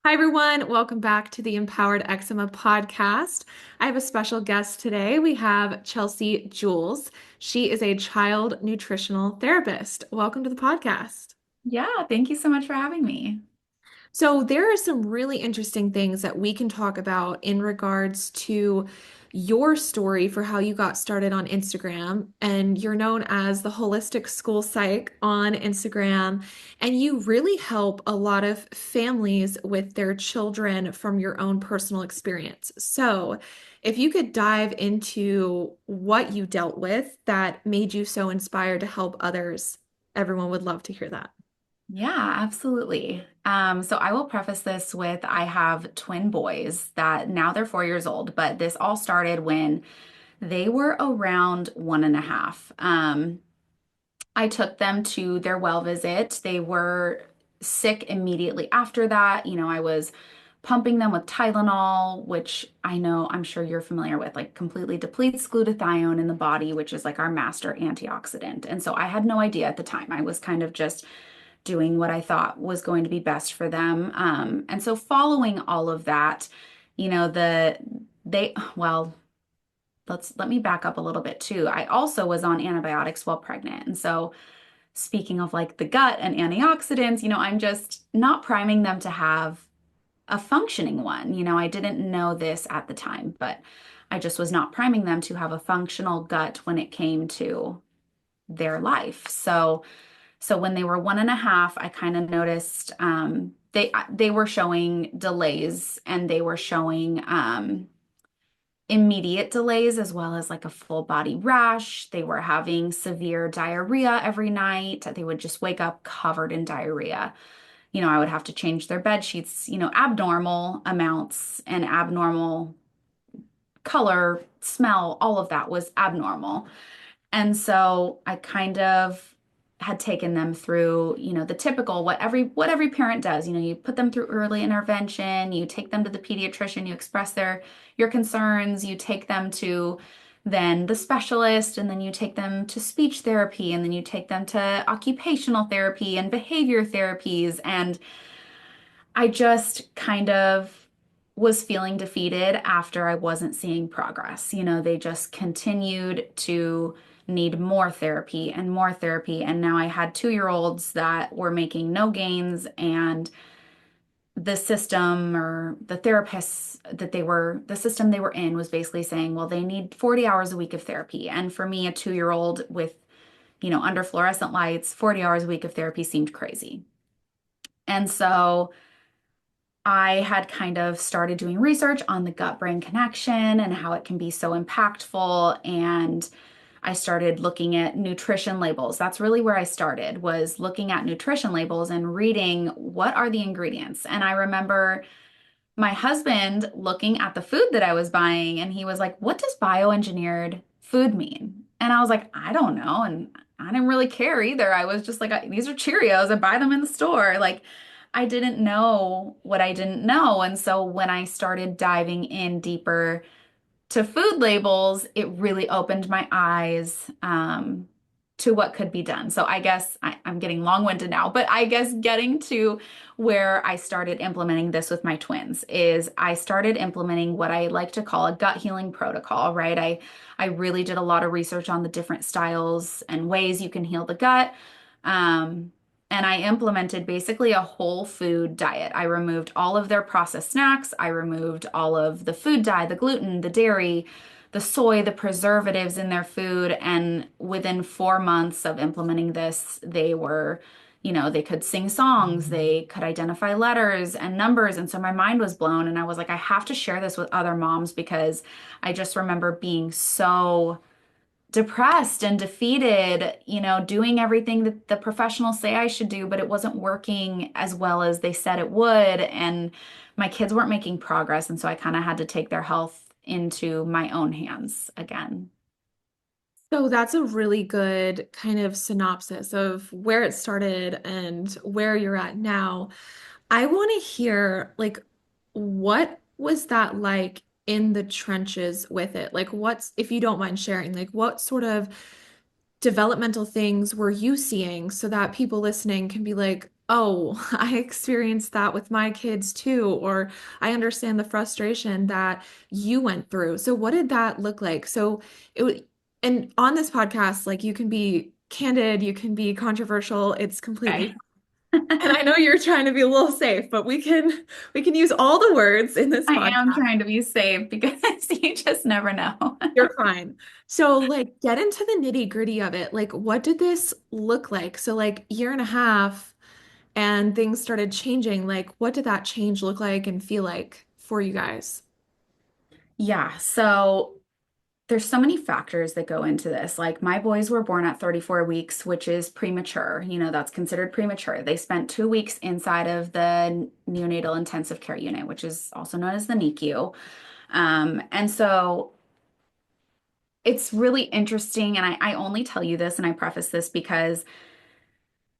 Hi, everyone. Welcome back to the Empowered Eczema podcast. I have a special guest today. We have Chelsea Juels. She is a child nutritional therapist. Welcome to the podcast. Yeah, thank you so much for having me. So, there are some really interesting things that we can talk about in regards to your story for how you got started on Instagram. And you're known as the Holistic School Psych on Instagram. And you really help a lot of families with their children from your own personal experience. So, if you could dive into what you dealt with that made you so inspired to help others, everyone would love to hear that. Yeah, absolutely. So I will preface this with I have twin boys that now they're 4 years old, but this all started when they were around 1.5. I took them to their well visit. They were sick immediately after that. I was pumping them with Tylenol, which I know I'm sure you're familiar with, like completely depletes glutathione in the body, which is like our master antioxidant. And so I had no idea at the time. I was kind of just doing what I thought was going to be best for them. And so following all of that, well, let me back up a little bit too. I also was on antibiotics while pregnant. And so speaking of like the gut and antioxidants, I'm just not priming them to have a functioning one. I didn't know this at the time, but I just was not priming them to have a functional gut when it came to their life. So when they were 1.5, I kind of noticed they were showing delays and they were showing immediate delays as well as like a full body rash. They were having severe diarrhea every night. They would just wake up covered in diarrhea. I would have to change their bed sheets, abnormal amounts and abnormal color, smell, all of that was abnormal. And so I kind of had taken them through, the typical what every parent does. You put them through early intervention, you take them to the pediatrician, you express your concerns, you take them to then the specialist, and then you take them to speech therapy, and then you take them to occupational therapy and behavior therapies. And I just kind of was feeling defeated after I wasn't seeing progress. They just continued to need more therapy and more therapy. And now I had 2-year-olds that were making no gains, and the system or the therapists the system they were in was basically saying, well, they need 40 hours a week of therapy. And for me, a 2-year-old with, under fluorescent lights, 40 hours a week of therapy seemed crazy. And so I had kind of started doing research on the gut-brain connection and how it can be so impactful. And I started looking at nutrition labels. That's really where I started, was looking at nutrition labels and reading what are the ingredients. And I remember my husband looking at the food that I was buying, and he was like, "What does bioengineered food mean?" And I was like, "I don't know." And I didn't really care either. I was just like, "These are Cheerios. I buy them in the store." Like, I didn't know what I didn't know. And so when I started diving in deeper to food labels, it really opened my eyes to what could be done. So I guess I'm getting long-winded now, but I guess getting to where I started implementing this with my twins is I started implementing what I like to call a gut healing protocol, right? I really did a lot of research on the different styles and ways you can heal the gut. Um, and I implemented basically a whole food diet. I removed all of their processed snacks. I removed all of the food dye, the gluten, the dairy, the soy, the preservatives in their food. And within 4 months of implementing this, they could sing songs, they could identify letters and numbers. And so my mind was blown. And I was like, I have to share this with other moms because I just remember being so depressed and defeated, doing everything that the professionals say I should do, but it wasn't working as well as they said it would. And my kids weren't making progress. And so I kind of had to take their health into my own hands again. So that's a really good kind of synopsis of where it started and where you're at now. I want to hear, like, what was that like in the trenches with it? Like, if you don't mind sharing, like, what sort of developmental things were you seeing so that people listening can be like, Oh, I experienced that with my kids too, or I understand the frustration that you went through. So what did that look like? So it would, and on this podcast, like you can be candid, you can be controversial, it's completely Okay. fine. And I know you're trying to be a little safe, but we can use all the words in this I am podcast. trying to be safe because you just never know. You're fine. So like get into the nitty-gritty of it. Like what did this look like? So like year and a half and things started changing. Like, what did that change look like and feel like for you guys? Yeah, so there's so many factors that go into this. Like my boys were born at 34 weeks, which is premature. That's considered premature. They spent 2 weeks inside of the neonatal intensive care unit, which is also known as the NICU. And so it's really interesting. And I only tell you this and I preface this because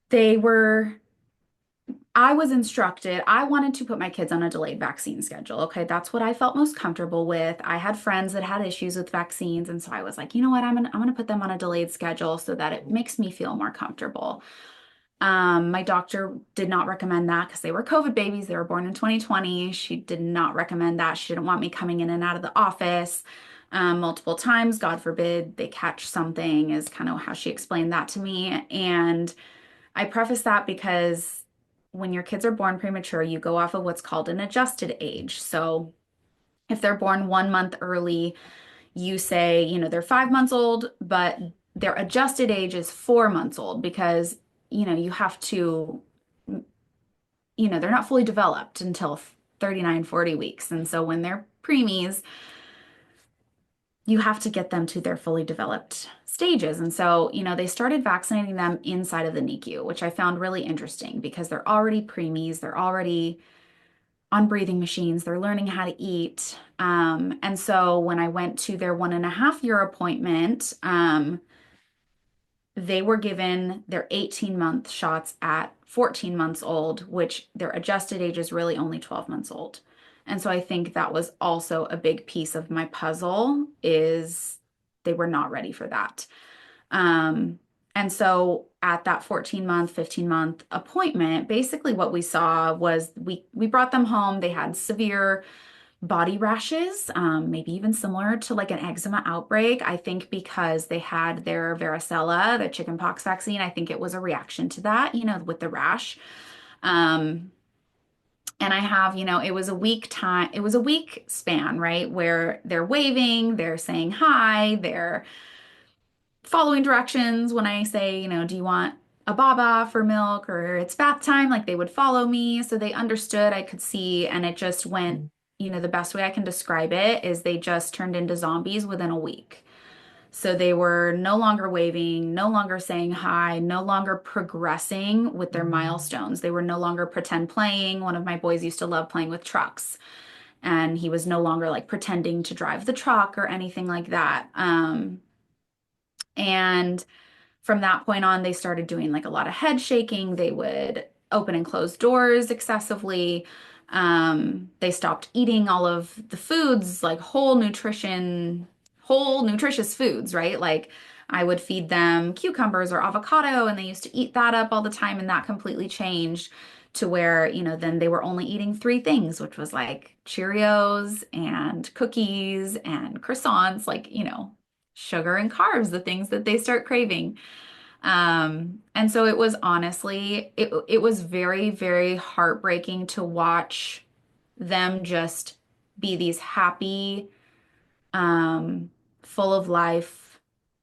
they were I was instructed, I wanted to put my kids on a delayed vaccine schedule. Okay, that's what I felt most comfortable with. I had friends that had issues with vaccines, and so I was like, you know what, I'm gonna put them on a delayed schedule so that it makes me feel more comfortable. My doctor did not recommend that because they were COVID babies. They were born in 2020. She did not recommend that. She didn't want me coming in and out of the office multiple times. God forbid they catch something, is kind of how she explained that to me. And I preface that because when your kids are born premature, you go off of what's called an adjusted age. So if they're born 1 month early, you say, they're 5 months old, but their adjusted age is 4 months old because, you have to, they're not fully developed until 39, 40 weeks. And so when they're preemies, you have to get them to their fully developed stages. And so, they started vaccinating them inside of the NICU, which I found really interesting because they're already preemies, they're already on breathing machines, they're learning how to eat. And so when I went to their 1.5 year appointment, they were given their 18-month shots at 14 months old, which their adjusted age is really only 12 months old. And so I think that was also a big piece of my puzzle is they were not ready for that. Um, and so at that 14-month, 15-month appointment, basically what we saw was we brought them home. They had severe body rashes, maybe even similar to like an eczema outbreak. I think because they had their varicella, the chickenpox vaccine, I think it was a reaction to that, with the rash. Um, and I have, it was a week time, it was a week span, right? Where they're waving, they're saying hi, they're following directions when I say, do you want a baba for milk or it's bath time? Like they would follow me. So they understood, I could see, and it just went, the best way I can describe it is they just turned into zombies within a week. So they were no longer waving, no longer saying hi, no longer progressing with their milestones. They were no longer pretend playing. One of my boys used to love playing with trucks, and he was no longer like pretending to drive the truck or anything like that. And from that point on, they started doing like a lot of head shaking. They would open and close doors excessively. They stopped eating all of the foods, like whole nutritious foods, right? Like I would feed them cucumbers or avocado, and they used to eat that up all the time, and that completely changed to where, then they were only eating three things, which was like Cheerios and cookies and croissants, like, sugar and carbs, the things that they start craving. And so it was honestly, it was very, very heartbreaking to watch them just be these happy, um, full of life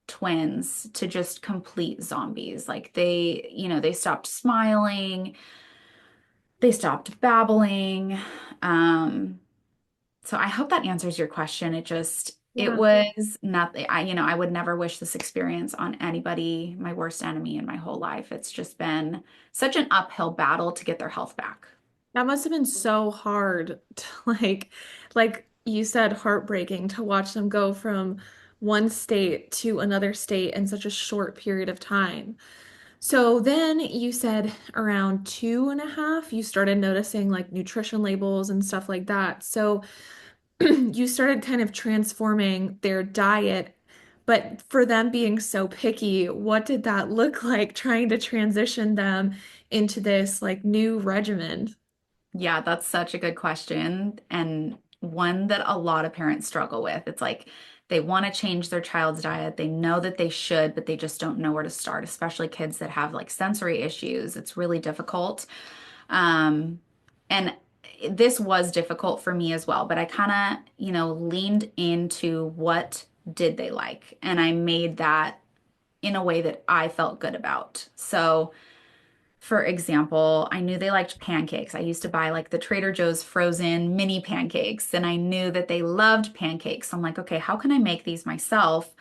twins to just complete zombies. Like they stopped smiling, they stopped babbling. Um, so I hope that answers your question. It Yeah. was nothing. I would never wish this experience on anybody, my worst enemy in my whole life. It's just been such an uphill battle to get their health back. That must have been so hard to like you said, heartbreaking to watch them go from one state to another state in such a short period of time. So then you said around two and a half, you started noticing like nutrition labels and stuff like that. So you started kind of transforming their diet, but for them being so picky, what did that look like trying to transition them into this like new regimen? Yeah, that's such a good question, and one that a lot of parents struggle with. It's like they want to change their child's diet. They know that they should, but they just don't know where to start, especially kids that have like sensory issues. It's really difficult. Um, and this was difficult for me as well, but I kind of, leaned into what did they like, and I made that in a way that I felt good about. So, for example, I knew they liked pancakes. I used to buy like the Trader Joe's frozen mini pancakes, and I knew that they loved pancakes. I'm like, okay, how can I make these myself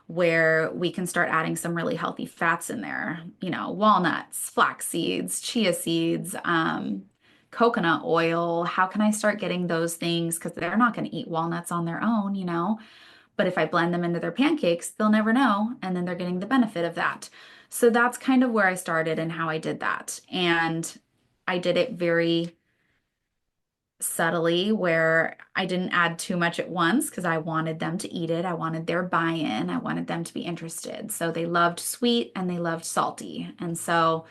where we can start adding some really healthy fats in there? Walnuts, flax seeds, chia seeds, coconut oil. How can I start getting those things? Because they're not going to eat walnuts on their own. But if I blend them into their pancakes, they'll never know. And then they're getting the benefit of that. So that's kind of where I started and how I did that. And I did it very subtly where I didn't add too much at once because I wanted them to eat it. I wanted their buy-in. I wanted them to be interested. So they loved sweet and they loved salty. And so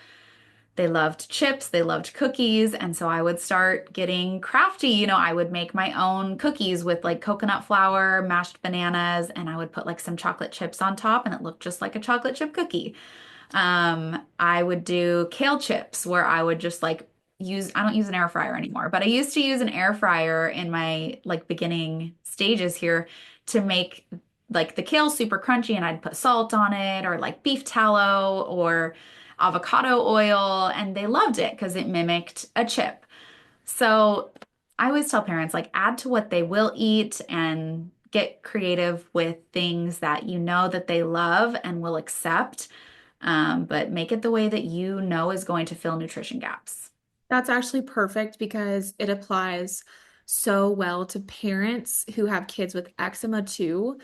they loved chips, they loved cookies, and so I would start getting crafty. I would make my own cookies with like coconut flour, mashed bananas, and I would put like some chocolate chips on top, and it looked just like a chocolate chip cookie. I would do kale chips where I would just like I don't use an air fryer anymore, but I used to use an air fryer in my like beginning stages here to make like the kale super crunchy, and I'd put salt on it or like beef tallow or avocado oil, and they loved it because it mimicked a chip. So I always tell parents like add to what they will eat and get creative with things that you know that they love and will accept, but make it the way that you know is going to fill nutrition gaps. That's actually perfect because it applies so well to parents who have kids with eczema too,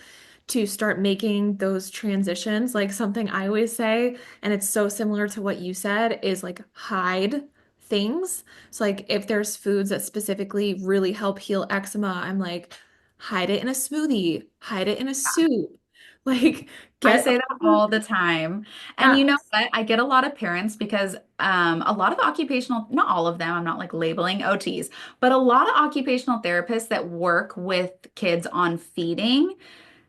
to start making those transitions. Like something I always say, and it's so similar to what you said, is like hide things. So like if there's foods that specifically really help heal eczema, I'm like, hide it in a smoothie, hide it in a soup. Like I get a say that all the time. And you yeah, know what? I get a lot of parents because a lot of occupational, not all of them, I'm not like labeling OTs, but a lot of occupational therapists that work with kids on feeding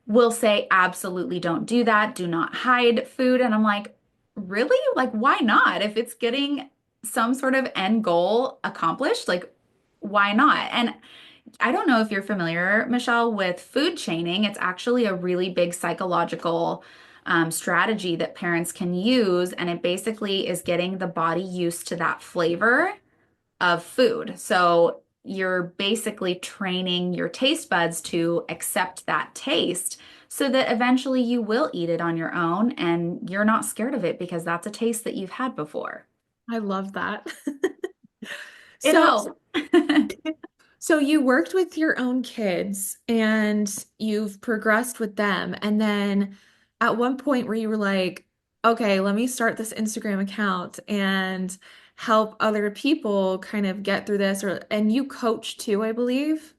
will say, absolutely don't do that. Do not hide food. And I'm like, really? Like, why not? If it's getting some sort of end goal accomplished, like, why not? And I don't know if you're familiar, Michelle, with food chaining. It's actually a really big psychological strategy that parents can use. And it basically is getting the body used to that flavor of food. So you're basically training your taste buds to accept that taste so that eventually you will eat it on your own and you're not scared of it because that's a taste that you've had before. I love that. It So helps. So you worked with your own kids and you've progressed with them. And then at one point where you were like, okay, let me start this Instagram account and help other people kind of get through this, or and you coach too, I believe.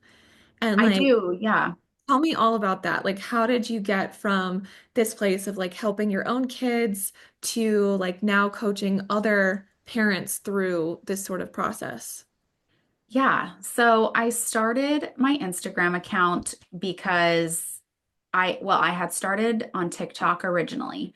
And I like do, yeah. tell me all about that. Like how did you get from this place of like helping your own kids to like now coaching other parents through this sort of process? Yeah. So I started my Instagram account because I had started on TikTok originally.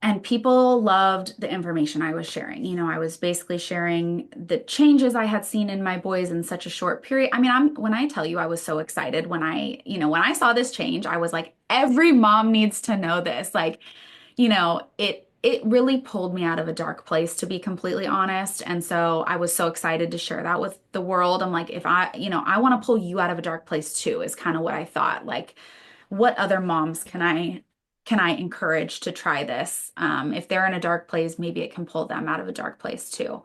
And people loved the information I was sharing. I was basically sharing the changes I had seen in my boys in such a short period. I mean, when I tell you I was so excited when I saw this change, I was like, every mom needs to know this. Like, it really pulled me out of a dark place, to be completely honest. And so I was so excited to share that with the world. I'm like, if I want to pull you out of a dark place too, is kind of what I thought. Like, what other moms can I encourage to try this? If they're in a dark place, maybe it can pull them out of a dark place too.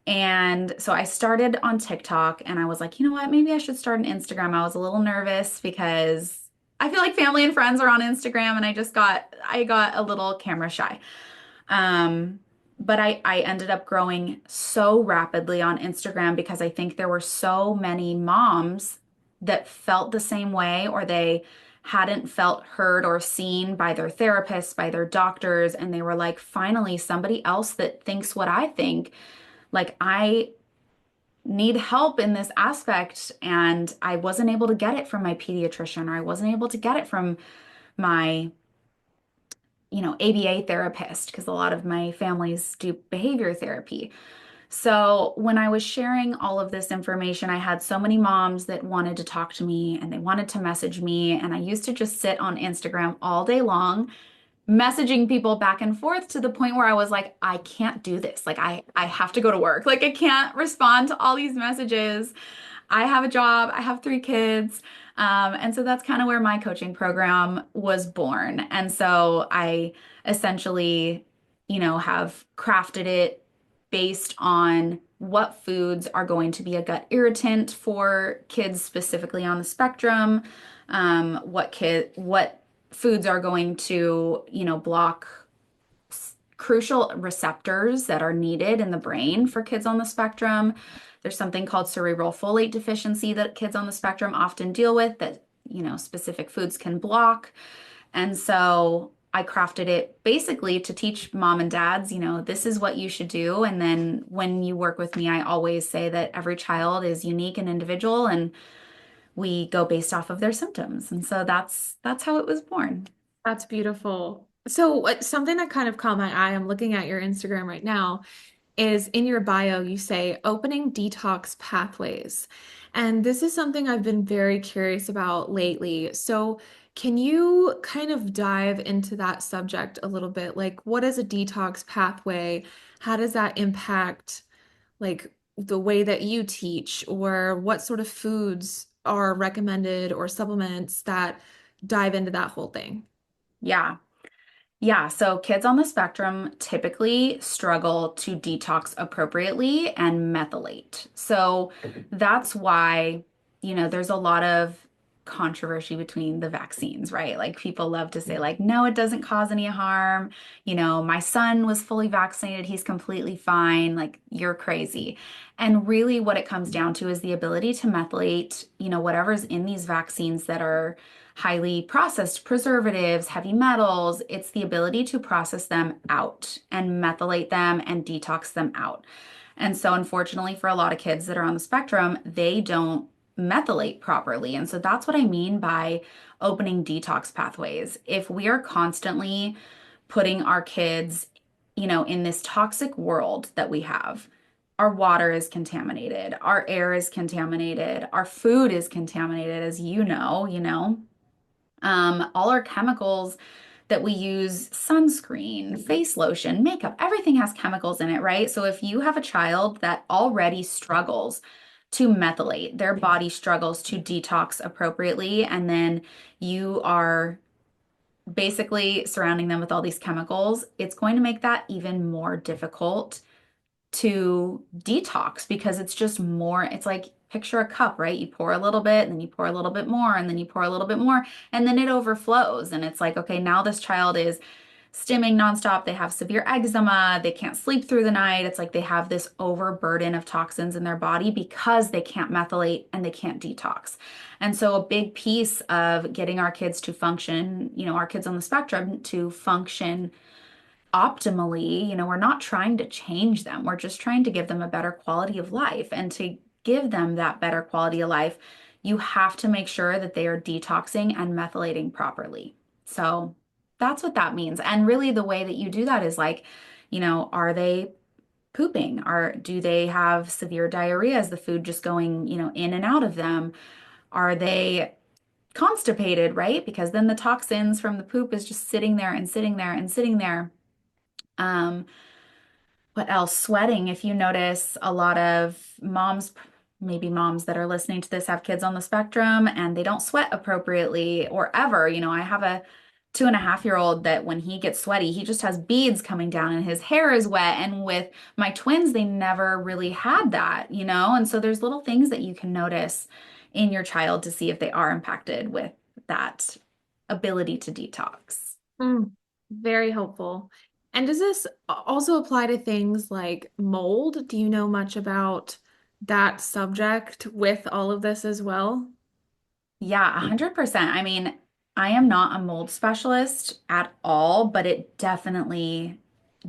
And so I started on TikTok and I was like, you know what? Maybe I should start an Instagram. I was a little nervous because I feel like family and friends are on Instagram and I got a little camera shy. Um, but I ended up growing so rapidly on Instagram because I think there were so many moms that felt the same way or they hadn't felt heard or seen by their therapists, by their doctors, and they were like, finally, somebody else that thinks what I think. Like, I need help in this aspect, and I wasn't able to get it from my pediatrician, or I wasn't able to get it from my ABA therapist, because a lot of my families do behavior therapy. So when I was sharing all of this information, I had so many moms that wanted to talk to me and they wanted to message me. And I used to just sit on Instagram all day long, messaging people back and forth to the point where I was like, I can't do this. Like I have to go to work. Like I can't respond to all these messages. I have a job, I have three kids. And so that's kind of where my coaching program was born. And so I essentially, have crafted it based on what foods are going to be a gut irritant for kids specifically on the spectrum, what foods are going to, block crucial receptors that are needed in the brain for kids on the spectrum. There's something called cerebral folate deficiency that kids on the spectrum often deal with that, specific foods can block. And so I crafted it basically to teach mom and dads, this is what you should do. And then when you work with me, I always say that every child is unique and individual, and we go based off of their symptoms. And so that's how it was born. That's beautiful. So, something that kind of caught my eye, I'm looking at your Instagram right now, is in your bio, you say opening detox pathways. And this is something I've been very curious about lately. So, can you kind of dive into that subject a little bit? Like, what is a detox pathway? How does that impact, like, the way that you teach, or what sort of foods are recommended or supplements that dive into that whole thing? Yeah. Yeah, so kids on the spectrum typically struggle to detox appropriately and methylate. So that's why, there's a lot of controversy between the vaccines, right? Like people love to say like, no, it doesn't cause any harm. My son was fully vaccinated. He's completely fine. Like you're crazy. And really what it comes down to is the ability to methylate, whatever's in these vaccines that are highly processed preservatives, heavy metals. It's the ability to process them out and methylate them and detox them out. And so, unfortunately, for a lot of kids that are on the spectrum, they don't methylate properly. And so, that's what I mean by opening detox pathways. If we are constantly putting our kids, in this toxic world that we have, our water is contaminated, our air is contaminated, our food is contaminated, as all our chemicals that we use, sunscreen, face lotion, makeup, everything has chemicals in it, right? So if you have a child that already struggles to methylate, their body struggles to detox appropriately, and then you are basically surrounding them with all these chemicals, it's going to make that even more difficult to detox because it's just more, it's like picture a cup, right? You pour a little bit, and then you pour a little bit more, and then you pour a little bit more, and then it overflows. And it's like, okay, now this child is stimming nonstop. They have severe eczema. They can't sleep through the night. It's like they have this overburden of toxins in their body because they can't methylate and they can't detox. And so a big piece of getting our kids to function, our kids on the spectrum to function optimally, we're not trying to change them. We're just trying to give them a better quality of life. And to give them that better quality of life, you have to make sure that they are detoxing and methylating properly. So that's what that means. And really the way that you do that is like, are they pooping? Do they have severe diarrhea? Is the food just going, in and out of them? Are they constipated, right? Because then the toxins from the poop is just sitting there and sitting there and sitting there. Um, what else? Sweating. If you notice a lot of moms, maybe moms that are listening to this have kids on the spectrum and they don't sweat appropriately or ever. I have a 2.5-year-old that when he gets sweaty, he just has beads coming down and his hair is wet. And with my twins, they never really had that. And so there's little things that you can notice in your child to see if they are impacted with that ability to detox. Mm, very helpful. And does this also apply to things like mold? Do you know much about that subject with all of this as well? Yeah, 100%. I mean, I am not a mold specialist at all, but it definitely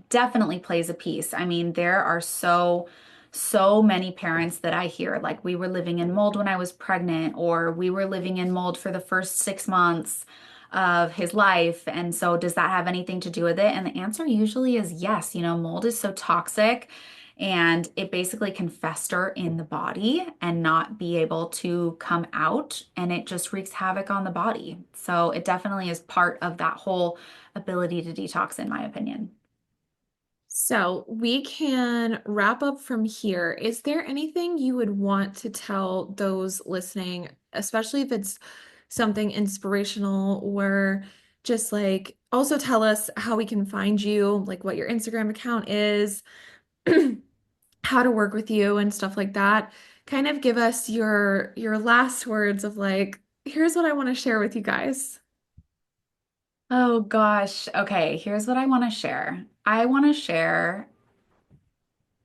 plays a piece. I mean, there are so many parents that I hear like we were living in mold when I was pregnant, or we were living in mold for the first 6 months of his life. And so does that have anything to do with it? And the answer usually is yes. You know, mold is so toxic and it basically can fester in the body and not be able to come out, and it just wreaks havoc on the body. So it definitely is part of that whole ability to detox, in my opinion. So we can wrap up from here. Is there anything you would want to tell those listening, especially if it's something inspirational, or just like also tell us how we can find you, like what your Instagram account is, how to work with you and stuff like that? Kind of give us your last words of like, here's what I want to share with you guys. Oh gosh. Okay, here's what I want to share. I want to share,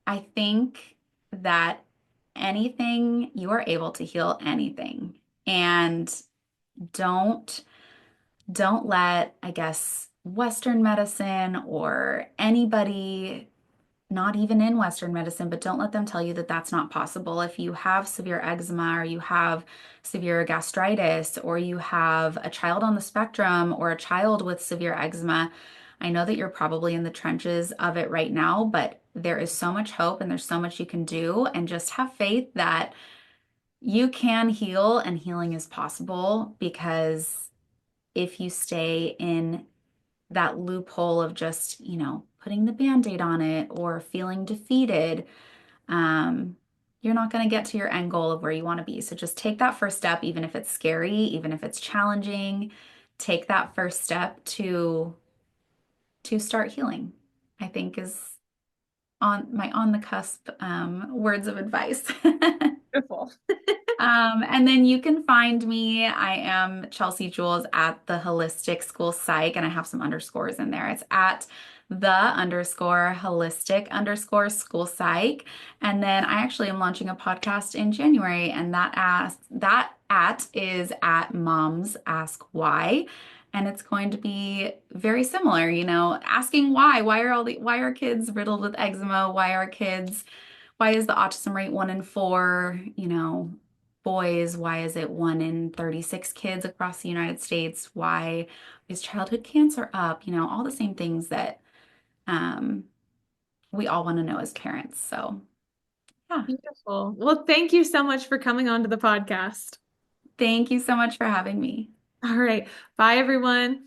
I think that anything, you are able to heal anything. And don't don't let, I guess, Western medicine or anybody, not even in Western medicine, but don't let them tell you that that's not possible. If you have severe eczema, or you have severe gastritis, or you have a child on the spectrum, or a child with severe eczema, I know that you're probably in the trenches of it right now, but there is so much hope and there's so much you can do. And just have faith that you can heal and healing is possible, because if you stay in that loophole of just, putting the band-aid on it or feeling defeated, um, you're not going to get to your end goal of where you want to be. So just take that first step, even if it's scary, even if it's challenging. Take that first step to start healing, I think is on the cusp words of advice. Beautiful. And then you can find me. I am Chelsea Juels at the Holistic School Psych, and I have some underscores in there. It's at the underscore holistic underscore school psych. And then I actually am launching a podcast in January, and that at is at Moms Ask Why. And it's going to be very similar, asking why. Why are kids riddled with eczema? Why is the autism rate 1 in 4? Boys, why is it 1 in 36 kids across the United States? Why is childhood cancer up? All the same things that um, we all want to know as parents. So, yeah, Beautiful. Well, thank you so much for coming on to the podcast. thank you so much for having me. All right. Bye, everyone.